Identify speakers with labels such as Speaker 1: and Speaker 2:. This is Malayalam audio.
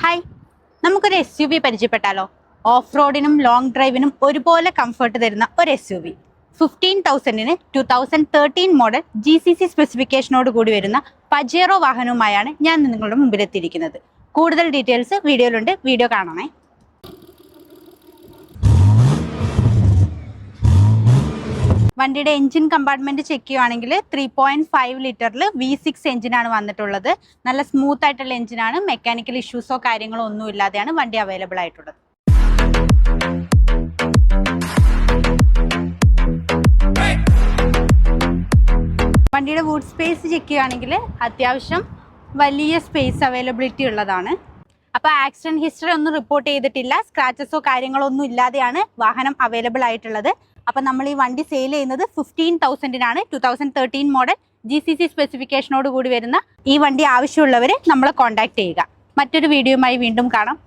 Speaker 1: ഹായ്, നമുക്കൊരു SUV പരിചയപ്പെട്ടാലോ? ഓഫ് റോഡിനും ലോങ് ഡ്രൈവിനും ഒരുപോലെ കംഫർട്ട് തരുന്ന ഒരു SUV. 15,000-ന് 2013 മോഡൽ GCC സ്പെസിഫിക്കേഷനോട് കൂടി വരുന്ന പജേറോ വാഹനവുമായാണ് ഞാൻ നിങ്ങളുടെ മുമ്പിലെത്തിയിരിക്കുന്നത്. കൂടുതൽ ഡീറ്റെയിൽസ് വീഡിയോയിലുണ്ട്, വീഡിയോ കാണണേ. വണ്ടിയുടെ എഞ്ചിൻ കമ്പാർട്ട്മെന്റ് ചെക്ക് ചെയ്യുവാണെങ്കിൽ 3.5 ലിറ്ററിൽ V6 എഞ്ചിനാണ് വന്നിട്ടുള്ളത്. നല്ല സ്മൂത്ത് ആയിട്ടുള്ള എഞ്ചിനാണ്. മെക്കാനിക്കൽ ഇഷ്യൂസോ കാര്യങ്ങളോ ഒന്നും ഇല്ലാതെയാണ് വണ്ടി അവൈലബിൾ ആയിട്ടുള്ളത്. വണ്ടിയുടെ ബൂട്ട് സ്പേസ് ചെക്ക് ചെയ്യുകയാണെങ്കിൽ അത്യാവശ്യം വലിയ സ്പേസ് അവൈലബിലിറ്റി ഉള്ളതാണ്. അപ്പോൾ ആക്സിഡന്റ് ഹിസ്റ്ററി ഒന്നും റിപ്പോർട്ട് ചെയ്തിട്ടില്ല, സ്ക്രാച്ചസോ കാര്യങ്ങളോ ഒന്നും ഇല്ലാതെയാണ് വാഹനം അവൈലബിൾ ആയിട്ടുള്ളത്. അപ്പം നമ്മൾ ഈ വണ്ടി സെയിൽ ചെയ്യുന്നത് 15,000-നാണ്. 2013 മോഡൽ GCC സ്പെസിഫിക്കേഷനോട് കൂടി വരുന്ന ഈ വണ്ടി ആവശ്യമുള്ളവർ നമ്മളെ കോൺടാക്ട് ചെയ്യുക. മറ്റൊരു വീഡിയോയുമായി വീണ്ടും കാണാം.